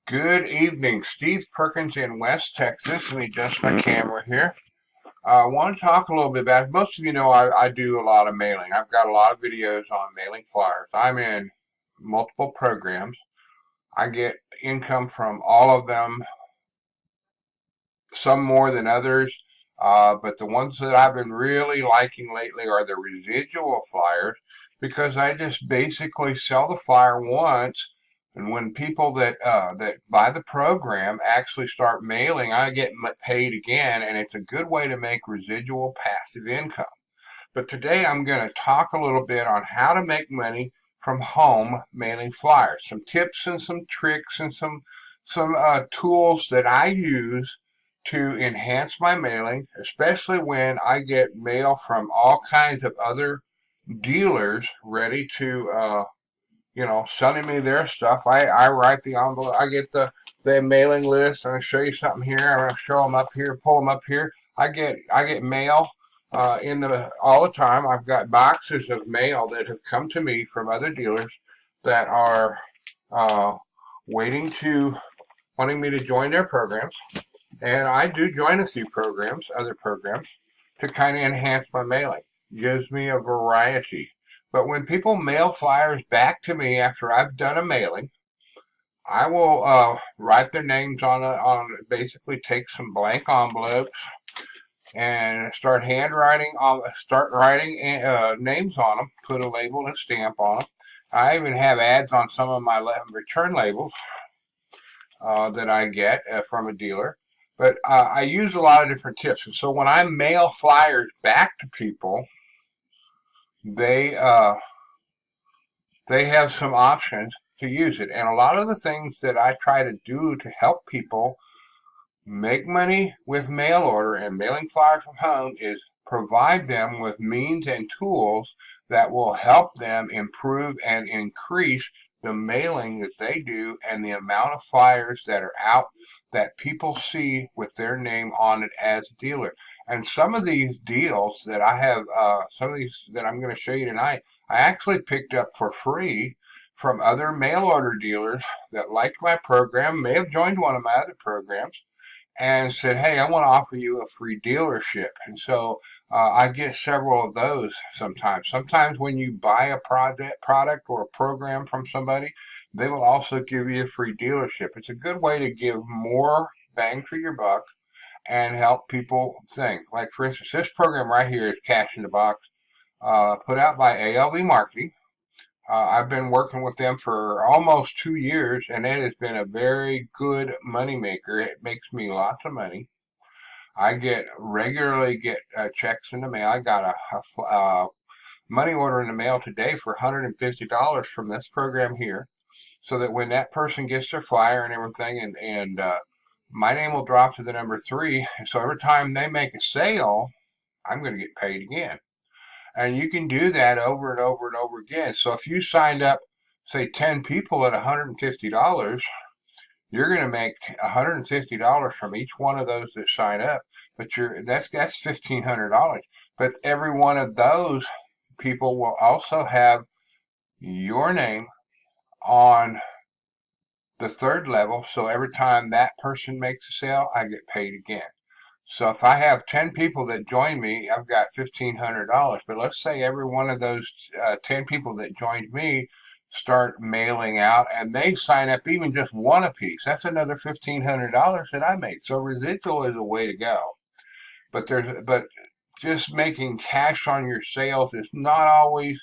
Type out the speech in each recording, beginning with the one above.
Good evening, Steve Perkins in West Texas. Let me adjust my camera here. I want to talk a little bit about, most of you know I do a lot of mailing. I've got a lot of videos on mailing flyers. I'm in multiple programs. I get income from all of them, some more than others. But the ones that I've been really liking lately are the residual flyers because I just basically sell the flyer once, and when people that buy the program actually start mailing, I get paid again, and it's a good way to make residual passive income. But today I'm going to talk a little bit on how to make money from home mailing flyers, some tips and some tricks and some tools that I use to enhance my mailing, especially when I get mail from all kinds of other dealers ready to sending me their stuff. I write the envelope. I get the mailing list. I'm gonna show you something here. I'm gonna show them up here, pull them up here. I get mail in the all the time. I've got boxes of mail that have come to me from other dealers that are uh, waiting to wanting me to join their programs, and I do join a few programs, other programs, to kind of enhance my mailing. Gives me a variety. But when people mail flyers back to me after I've done a mailing, I will write their names on basically take some blank envelopes and start writing names on them, put a label and stamp on them. I even have ads on some of my return labels that I get from a dealer. But I use a lot of different tips. And so when I mail flyers back to people, they uh, they have some options to use it. And a lot of the things that I try to do to help people make money with mail order and mailing flyers from home is provide them with means and tools that will help them improve and increase the mailing that they do and the amount of flyers that are out that people see with their name on it as a dealer. And some of these deals that I have, some of these that I'm going to show you tonight, I actually picked up for free from other mail order dealers that liked my program, may have joined one of my other programs, and said, "Hey, I want to offer you a free dealership." And so I get several of those sometimes. Sometimes when you buy a product or a program from somebody, they will also give you a free dealership. It's a good way to give more bang for your buck and help people think. Like, for instance, this program right here is Cash in the Box, put out by ALV Marketing. I've been working with them for almost 2 years, and it has been a very good money maker. It makes me lots of money. I get regularly get checks in the mail. I got a money order in the mail today for $150 from this program here, so that when that person gets their flyer and everything, and my name will drop to the number three. So every time they make a sale, I'm going to get paid again. And you can do that over and over and over again. So if you signed up, say, 10 people at $150, you're going to make $150 from each one of those that sign up. But that's $1,500. But every one of those people will also have your name on the third level. So every time that person makes a sale, I get paid again. So if I have 10 people that join me, I've got $1,500. But let's say every one of those 10 people that joined me start mailing out and they sign up even just one apiece. That's another $1,500 that I made. So residual is a way to go. But just making cash on your sales is not always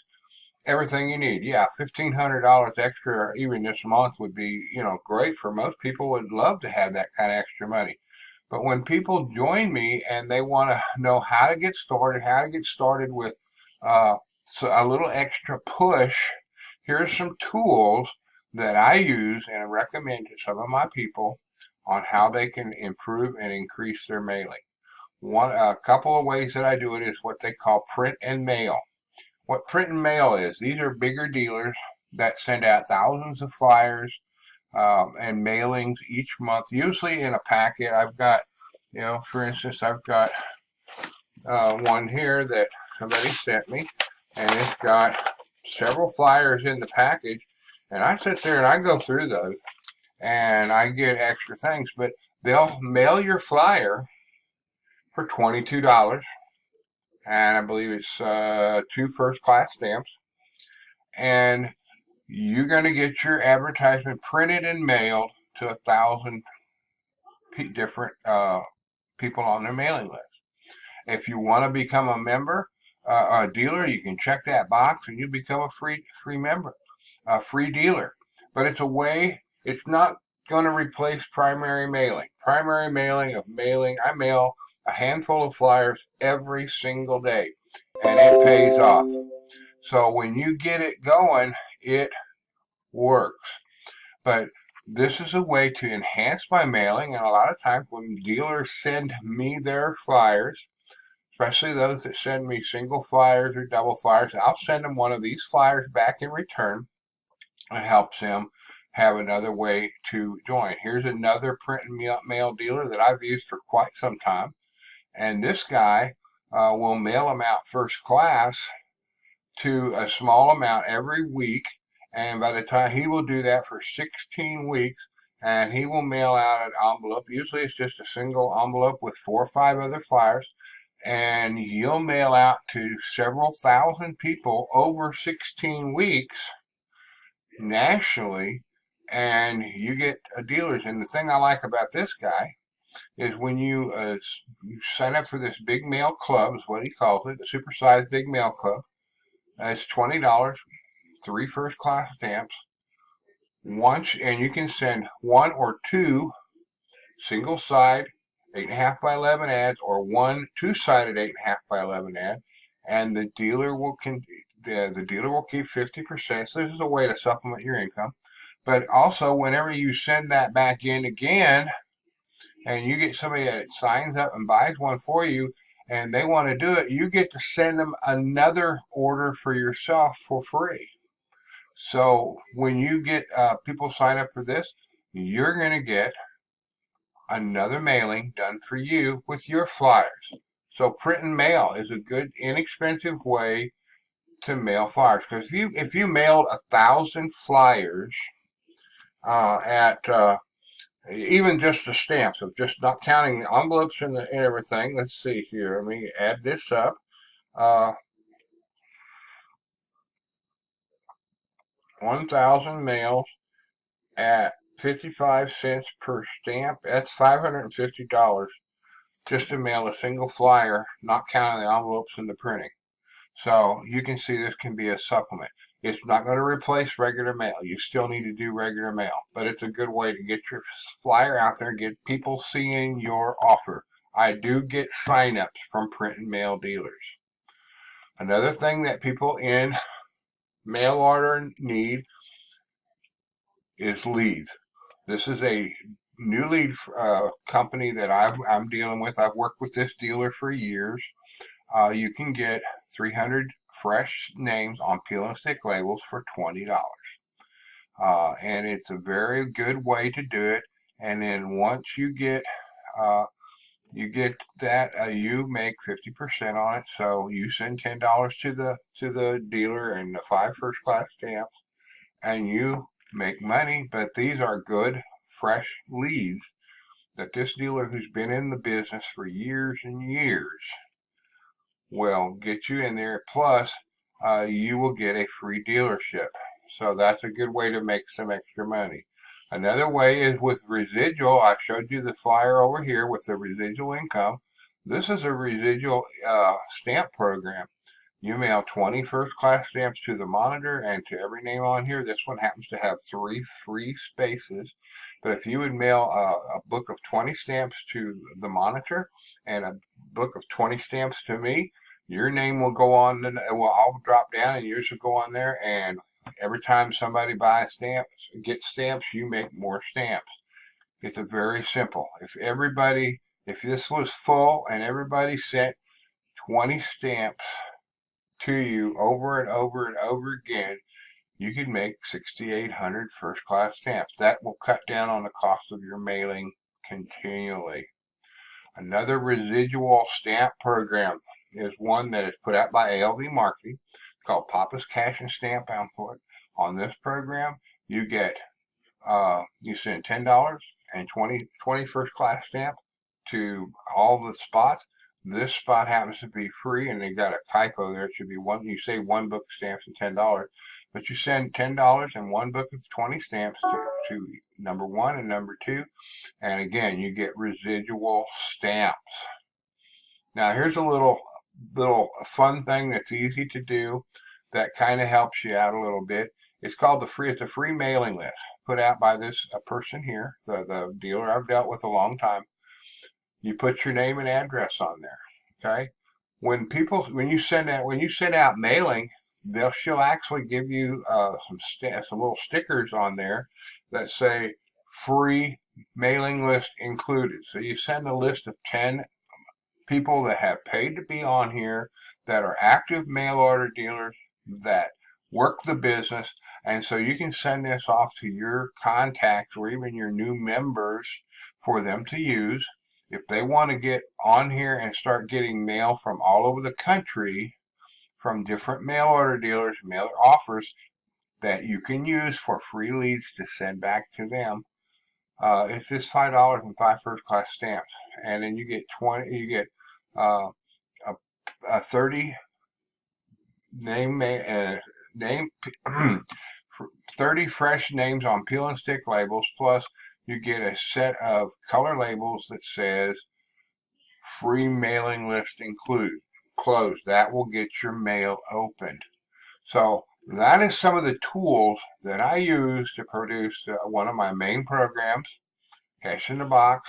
everything you need. Yeah, $1,500 extra even this month would be, great for most people. Would love to have that kind of extra money. But when people join me and they want to know how to get started with uh, so a little extra push, here's some tools that I use and recommend to some of my people on how they can improve and increase their mailing. A couple of ways that I do it is what they call print and mail. What print and mail is, these are bigger dealers that send out thousands of flyers and mailings each month, usually in a packet. I've got, for instance, I've got one here that somebody sent me, and it's got several flyers in the package. And I sit there and I go through those, and I get extra things, but they'll mail your flyer for $22, and I believe it's two first class stamps, and you're going to get your advertisement printed and mailed to 1,000 different people on their mailing list. If you want to become a member, a dealer, you can check that box and you become a free member, a free dealer. But it's a way. It's not going to replace primary mailing. Primary mailing of mailing. I mail a handful of flyers every single day, and it pays off. So when you get it going, it works. But this is a way to enhance my mailing, and a lot of times when dealers send me their flyers, especially those that send me single flyers or double flyers, I'll send them one of these flyers back in return. It helps them have another way to join. Here's another print and mail dealer that I've used for quite some time, and this guy will mail them out first class to a small amount every week, and by the time he will do that for 16 weeks, and he will mail out an envelope. Usually it's just a single envelope with 4 or 5 other flyers, and he'll mail out to several thousand people over 16 weeks nationally, and you get dealers. And the thing I like about this guy is when you sign up for this big mail club, is what he calls it, the supersized big mail club. It's $20, 3 first class stamps, once, and you can send 1 or 2 single side 8.5 by 11 ads, or 1 two-sided 8.5 by 11 ad, and the dealer will keep 50%. So this is a way to supplement your income. But also, whenever you send that back in again, and you get somebody that signs up and buys one for you, and they want to do it, you get to send them another order for yourself for free. So when you get people sign up for this, you're going to get another mailing done for you with your flyers. So print and mail is a good, inexpensive way to mail flyers. Because if you mailed 1,000 flyers at even just the stamps, of just not counting the envelopes and everything. Let's see here. Let me add this up. Uh, 1,000 mails at 55 cents per stamp. That's $550 just to mail a single flyer, not counting the envelopes and the printing. So you can see this can be a supplement. It's not going to replace regular mail. You still need to do regular mail, but it's a good way to get your flyer out there and get people seeing your offer. I do get signups from print and mail dealers. Another thing that people in mail order need is leads. This is a new lead company that I'm dealing with. I've worked with this dealer for years. You can get 300 fresh names on peel and stick labels for $20. And it's a very good way to do it. And then once you get that, you make 50% on it. So you send $10 to the dealer and the 5 first class stamps, and you make money. But these are good fresh leads that this dealer, who's been in the business for years and years, will get you in there. Plus, you will get a free dealership. So that's a good way to make some extra money. Another way is with residual. I showed you the flyer over here with the residual income. This is a residual stamp program. You mail 20 first class stamps to the monitor and to every name on here. This one happens to have 3 free spaces. But if you would mail a book of 20 stamps to the monitor and a book of 20 stamps to me, your name will go on, will all drop down and yours will go on there. And every time somebody buys stamps, gets stamps, you make more stamps. It's a very simple. If this was full and everybody sent 20 stamps to you over and over and over again, you can make 6,800 first class stamps. That will cut down on the cost of your mailing continually. Another residual stamp program is one that is put out by ALV Marketing. It's called Papa's Cash and Stamp Pamphlet. On this program, you get You send $10 and 20 first class stamp to all the spots. This spot happens to be free, and they got a typo there. It should be one. You say one book of stamps and $10, but you send $10 and one book of 20 stamps to number one and number two, and again you get residual stamps. Now here's a little fun thing that's easy to do that kind of helps you out a little bit. It's a free mailing list put out by this a person here, the dealer I've dealt with a long time. You put your name and address on there. Okay. When you send out mailing, she'll actually give you some little stickers on there that say free mailing list included. So you send a list of 10 people that have paid to be on here, that are active mail order dealers, that work the business. And so you can send this off to your contacts or even your new members for them to use. If they want to get on here and start getting mail from all over the country, from different mail order dealers, mail offers that you can use for free leads to send back to them, it's just $5 and 5 first class stamps, and then you get 20. You get uh, a 30 name name 30 fresh names on peel and stick labels. Plus, you get a set of color labels that says free mailing list included. Closed. That will get your mail opened. So that is some of the tools that I use to produce one of my main programs, Cash in the Box.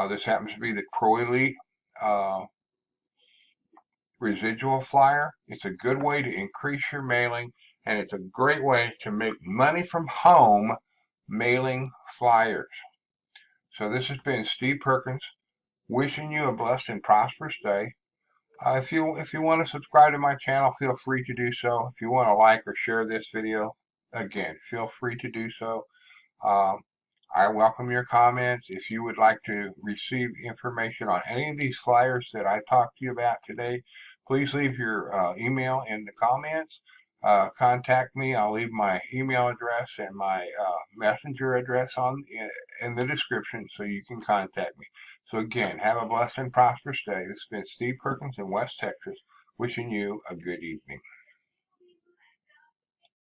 This happens to be the Pro Elite residual flyer. It's a good way to increase your mailing, and it's a great way to make money from home mailing flyers. So this has been Steve Perkins, wishing you a blessed and prosperous day. If you want to subscribe to my channel, feel free to do so. If you want to like or share this video, again, feel free to do so. Uh, I welcome your comments. If you would like to receive information on any of these flyers that I talked to you about today, please leave your email in the comments. Contact me. I'll leave my email address and my messenger address in the description so you can contact me. So again, have a blessed and prosperous day. This has been Steve Perkins in West Texas, wishing you a good evening.